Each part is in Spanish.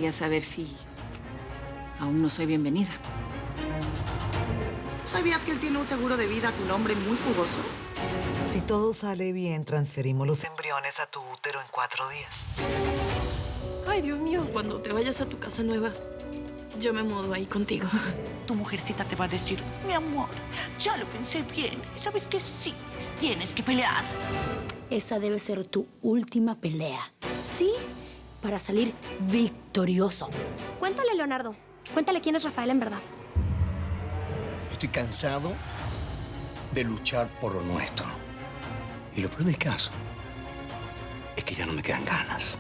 gustaría saber si aún no soy bienvenida. ¿Tú sabías que él tiene un seguro de vida a tu nombre muy jugoso? Si todo sale bien, transferimos los embriones a tu útero en 4 días. Ay, Dios mío. Cuando te vayas a tu casa nueva, yo me mudo ahí contigo. Tu mujercita te va a decir, mi amor, ya lo pensé bien. Y sabes que sí, tienes que pelear. Esa debe ser tu última pelea. ¿Sí? Para salir victorioso. Cuéntale, Leonardo. Cuéntale quién es Rafael en verdad. Estoy cansado de luchar por lo nuestro. Y lo peor del caso es que ya no me quedan ganas.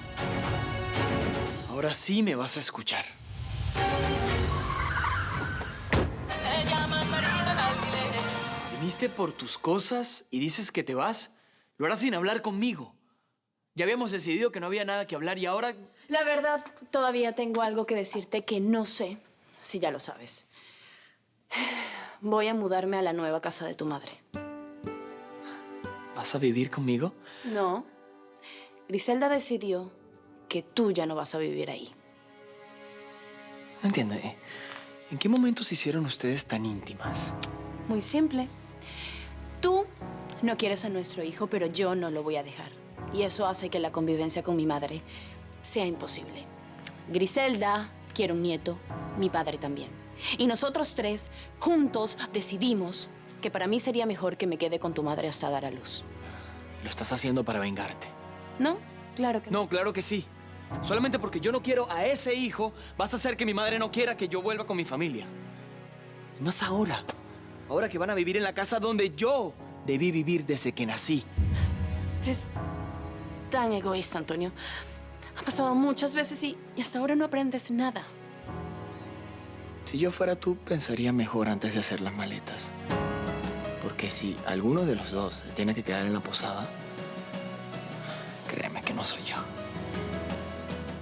Ahora sí me vas a escuchar. Viniste por tus cosas y dices que te vas. Lo harás sin hablar conmigo. Ya habíamos decidido que no había nada que hablar y ahora... La verdad, todavía tengo algo que decirte que no sé si ya lo sabes. Voy a mudarme a la nueva casa de tu madre. ¿Vas a vivir conmigo? No. Griselda decidió que tú ya no vas a vivir ahí. No entiendo. ¿En qué momento se hicieron ustedes tan íntimas? Muy simple. Tú no quieres a nuestro hijo, pero yo no lo voy a dejar. Y eso hace que la convivencia con mi madre sea imposible. Griselda quiere un nieto, mi padre también. Y nosotros tres, juntos, decidimos que para mí sería mejor que me quede con tu madre hasta dar a luz. Lo estás haciendo para vengarte. ¿No? Claro que no. No, claro que sí. Solamente porque yo no quiero a ese hijo, vas a hacer que mi madre no quiera que yo vuelva con mi familia. Y más ahora. Ahora que van a vivir en la casa donde yo debí vivir desde que nací. Eres tan egoísta, Antonio. Ha pasado muchas veces y hasta ahora no aprendes nada. Si yo fuera tú, pensaría mejor antes de hacer las maletas. Porque si alguno de los dos se tiene que quedar en la posada, créeme que no soy yo.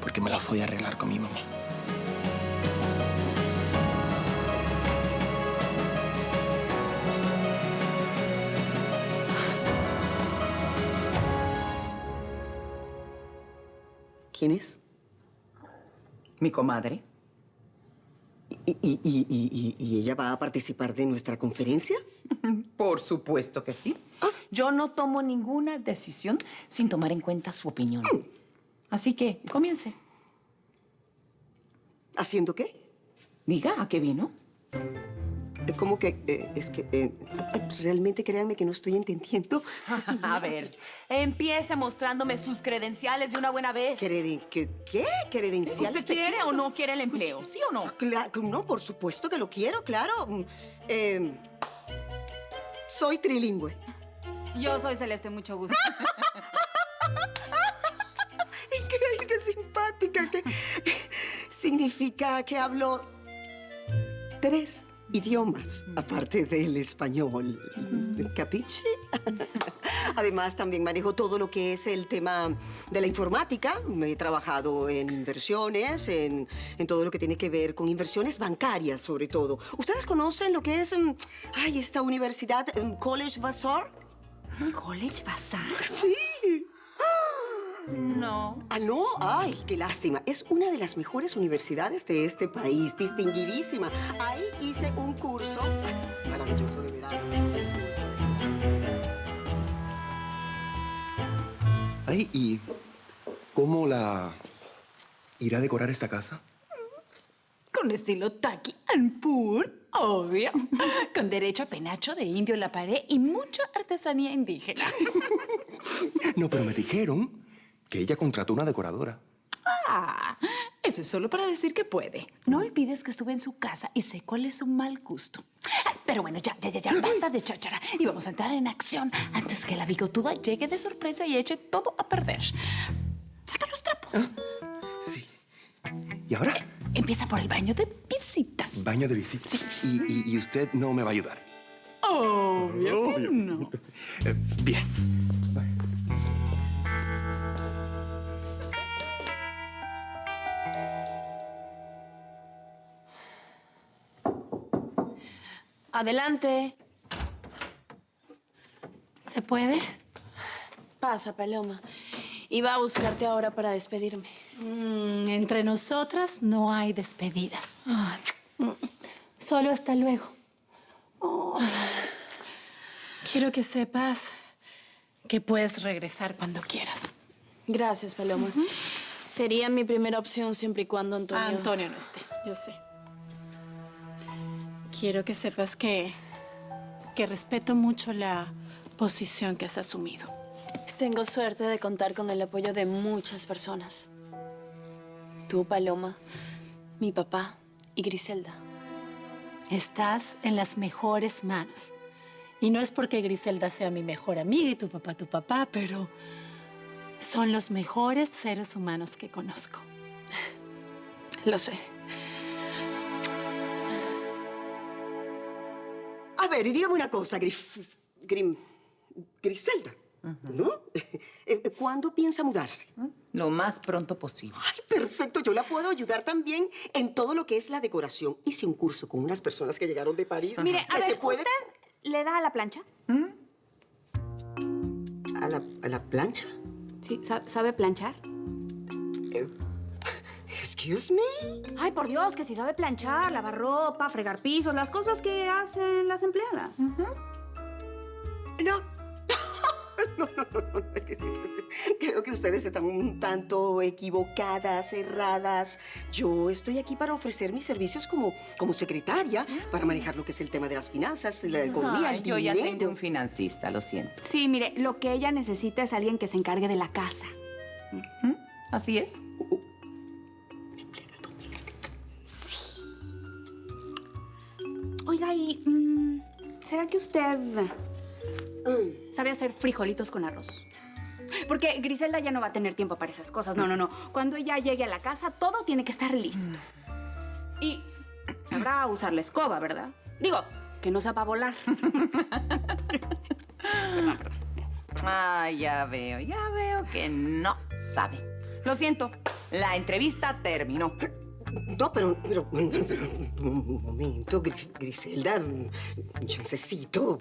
Porque me las voy a arreglar con mi mamá. ¿Quién es? Mi comadre. ¿Y ella va a participar de nuestra conferencia? Por supuesto que sí. Yo no tomo ninguna decisión sin tomar en cuenta su opinión. Así que, comience. ¿Haciendo qué? Diga, ¿a qué vino? ¿Cómo que? Realmente créanme que no estoy entendiendo. A ver, empiece mostrándome sus credenciales de una buena vez. ¿Qué? ¿Credenciales? ¿Usted quiere o no quiere el empleo? ¿Sí o no? No, por supuesto que lo quiero, claro. Soy trilingüe. Yo soy Celeste, mucho gusto. Increíble, qué simpática. Significa que hablo 3 idiomas, aparte del español. ¿Capiche? Además, también manejo todo lo que es el tema de la informática. He trabajado en inversiones, en todo lo que tiene que ver con inversiones bancarias, sobre todo. ¿Ustedes conocen lo que es esta universidad, College Vassar? ¿College Vassar? Sí. No. ¿Ah, no? Ay, qué lástima. Es una de las mejores universidades de este país, distinguidísima. Ahí hice un curso maravilloso de verano. Ay, ¿y cómo la irá a decorar esta casa? Con estilo Taki and Pur, obvio. Con derecho a penacho de indio en la pared y mucha artesanía indígena. No, pero me dijeron que ella contrató una decoradora. Eso es solo para decir que puede. No olvides que estuve en su casa y sé cuál es su mal gusto. Pero bueno, ya, basta de cháchara. Y vamos a entrar en acción antes que la bigotuda llegue de sorpresa y eche todo a perder. Saca los trapos. Sí. ¿Y ahora? Empieza por el baño de visitas. Baño de visitas. Sí. Y usted no me va a ayudar. Obvio que no. Bien. Adelante. ¿Se puede? Pasa, Paloma. Iba a buscarte ahora para despedirme. Entre nosotras no hay despedidas. Solo hasta luego. Quiero que sepas que puedes regresar cuando quieras. Gracias, Paloma. Sería mi primera opción siempre y cuando Antonio... Antonio no esté. Yo sé. Quiero que sepas que respeto mucho la posición que has asumido. Tengo suerte de contar con el apoyo de muchas personas. Tú, Paloma, mi papá y Griselda. Estás en las mejores manos. Y no es porque Griselda sea mi mejor amiga y tu papá, pero son los mejores seres humanos que conozco. Lo sé. A ver, y dígame una cosa, Griselda, ¿no? ¿Cuándo piensa mudarse? Lo más pronto posible. Ay, perfecto. Yo la puedo ayudar también en todo lo que es la decoración. Hice un curso con unas personas que llegaron de París. Mire, a que ver, se puede... ¿usted le da a la plancha? ¿A la plancha? Sí, ¿sabe planchar? Excuse me. Ay, por Dios, que si sabe planchar, lavar ropa, fregar pisos, las cosas que hacen las empleadas. No. No. Creo que ustedes están un tanto equivocadas, erradas. Yo estoy aquí para ofrecer mis servicios como secretaria, para manejar lo que es el tema de las finanzas, la economía, el Yo dinero. ya tengo un financista, lo siento. Sí, mire, lo que ella necesita es alguien que se encargue de la casa. Así es. Oiga, y ¿será que usted sabe hacer frijolitos con arroz? Porque Griselda ya no va a tener tiempo para esas cosas. No. Cuando ella llegue a la casa, todo tiene que estar listo. Y sabrá usar la escoba, ¿verdad? Digo, que no sepa volar. Ah, ya veo que no sabe. Lo siento, la entrevista terminó. No, pero un momento, Griselda, un chancecito.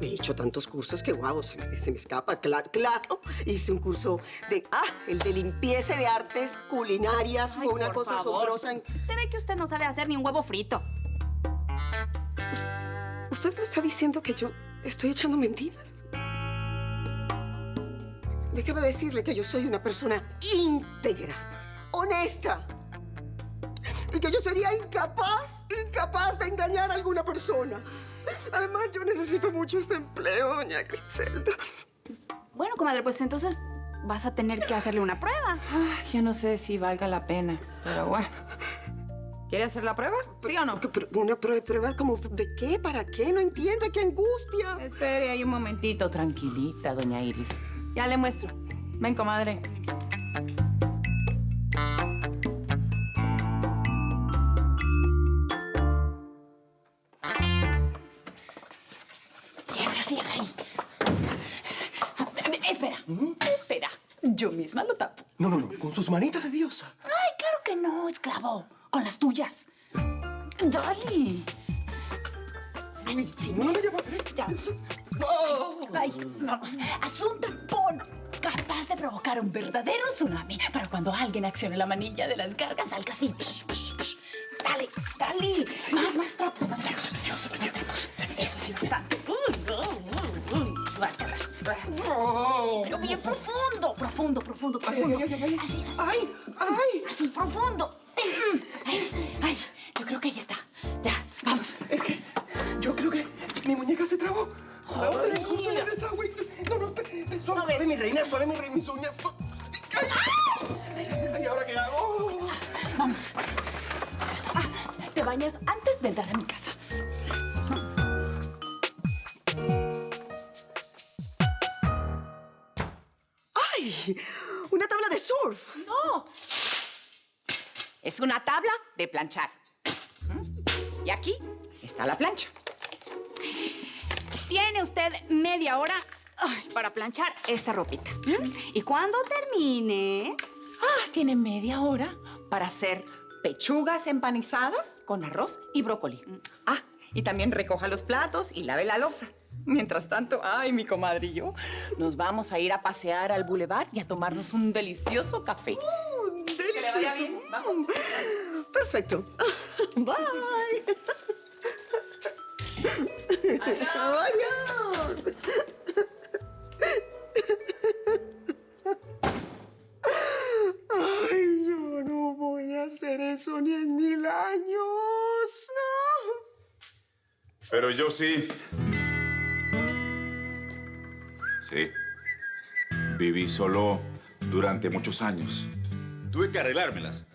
He hecho tantos cursos que, wow, se me escapa. Claro, hice un curso de, el de limpieza y de artes culinarias. Fue una cosa asombrosa. Se ve que usted no sabe hacer ni un huevo frito. ¿Usted me está diciendo que yo estoy echando mentiras? Déjeme decirle que yo soy una persona íntegra, honesta. Y que yo sería incapaz de engañar a alguna persona. Además, yo necesito mucho este empleo, doña Griselda. Bueno, comadre, pues entonces vas a tener que hacerle una prueba. Yo no sé si valga la pena, pero bueno. ¿Quiere hacer la prueba? ¿Sí o no? Pero ¿una prueba como de qué? ¿Para qué? No entiendo. ¡Qué angustia! Espere ahí un momentito, tranquilita, doña Iris. Ya le muestro. Ven, comadre. Cierra ahí. Espera. Yo misma lo tapo. No, con sus manitas de diosa. Ay, claro que no, esclavo. Con las tuyas. Dale. Ay, sí, No, ya. Ay, vamos. Haz un tampón capaz de provocar un verdadero tsunami para cuando alguien accione la manilla de las gargas salga así. Dale. Más trapos. Eso sí, bastante. Pero bien profundo. Así. ¡Ay! Así, profundo. Ay, yo creo que ahí está. Ya, vamos. Es que yo creo que mi muñeca se trabó. La otra justo en el desagüe. No, suave, mi reina, mis uñas. Ay, ¿ahora qué hago? Vamos. Te bañas antes de entrar a mi casa. ¡Ay! ¡Una tabla de surf! ¡No! Es una tabla de planchar. Y aquí está la plancha. Tiene usted media hora para planchar esta ropita. Y cuando termine... Tiene media hora para hacer pechugas empanizadas con arroz y brócoli. Y también recoja los platos y lave la loza. Mientras tanto, ay, mi comadre y yo nos vamos a ir a pasear al boulevard y a tomarnos un delicioso café. Delicioso. Que le vaya bien. Vamos. Perfecto. Bye. Adiós. Ay, yo no voy a hacer eso ni en 1000 años. No. Pero yo sí. Sí. Viví solo durante muchos años. Tuve que arreglármelas.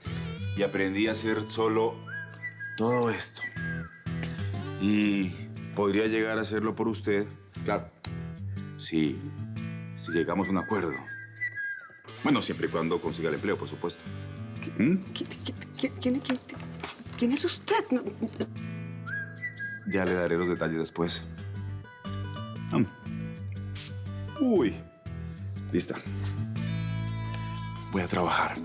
Y aprendí a hacer solo todo esto. Y podría llegar a hacerlo por usted, claro. Si llegamos a un acuerdo. Bueno, siempre y cuando consiga el empleo, por supuesto. ¿Quién es usted? No. Ya le daré los detalles después. Uy. Lista. Voy a trabajar.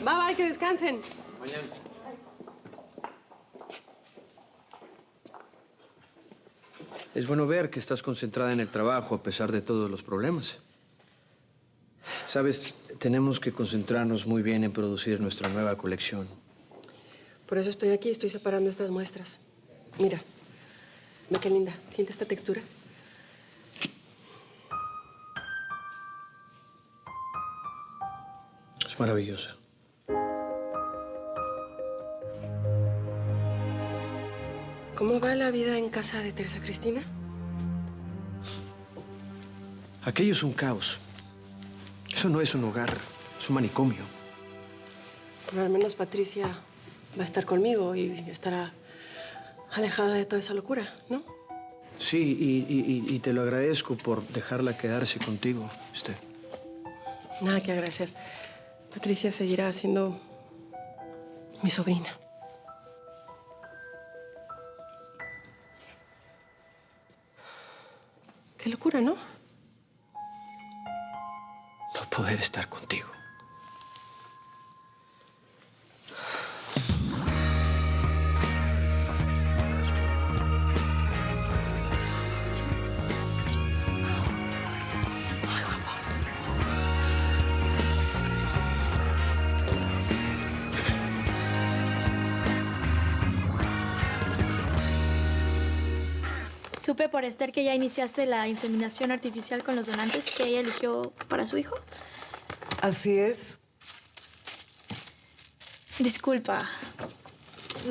Bye, bye, que descansen. Mañana. Es bueno ver que estás concentrada en el trabajo a pesar de todos los problemas. Sabes, tenemos que concentrarnos muy bien en producir nuestra nueva colección. Por eso estoy aquí, estoy separando estas muestras. Mira, ve qué linda. ¿Siente esta textura? Es maravillosa. ¿Cómo va la vida en casa de Teresa Cristina? Aquello es un caos. Eso no es un hogar, es un manicomio. Pero al menos Patricia va a estar conmigo y estará alejada de toda esa locura, ¿no? Sí, y te lo agradezco por dejarla quedarse contigo, Steph. Nada que agradecer. Patricia seguirá siendo mi sobrina. Qué locura, ¿no? No poder estar contigo. Supe por Esther que ya iniciaste la inseminación artificial con los donantes que ella eligió para su hijo. Así es. Disculpa.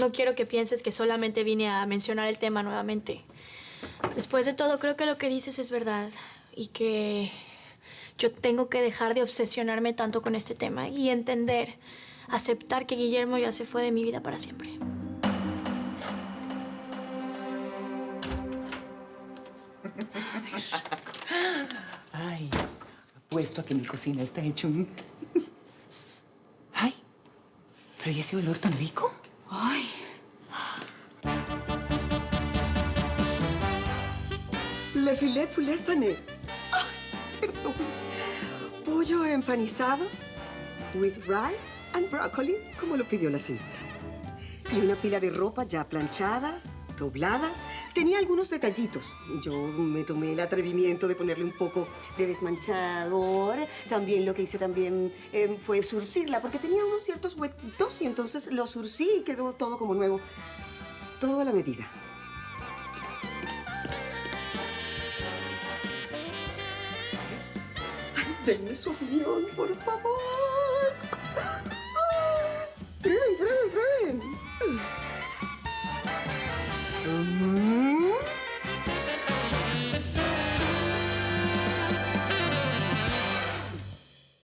No quiero que pienses que solamente vine a mencionar el tema nuevamente. Después de todo, creo que lo que dices es verdad y que yo tengo que dejar de obsesionarme tanto con este tema y entender, aceptar que Guillermo ya se fue de mi vida para siempre. Ay, apuesto a que mi cocina está hecho un... Ay, pero ¿y ese olor tan rico? Ay. Le filet poulet pané. Ay, perdón. Pollo empanizado with rice and broccoli, como lo pidió la señora. Y una pila de ropa ya planchada, doblada. Tenía algunos detallitos. Yo me tomé el atrevimiento de ponerle un poco de desmanchador. También lo que hice fue surcirla, porque tenía unos ciertos huequitos y entonces lo surcí y quedó todo como nuevo. Todo a la medida. Ay, denme su opinión, por favor. Prueben, prueben, prueben.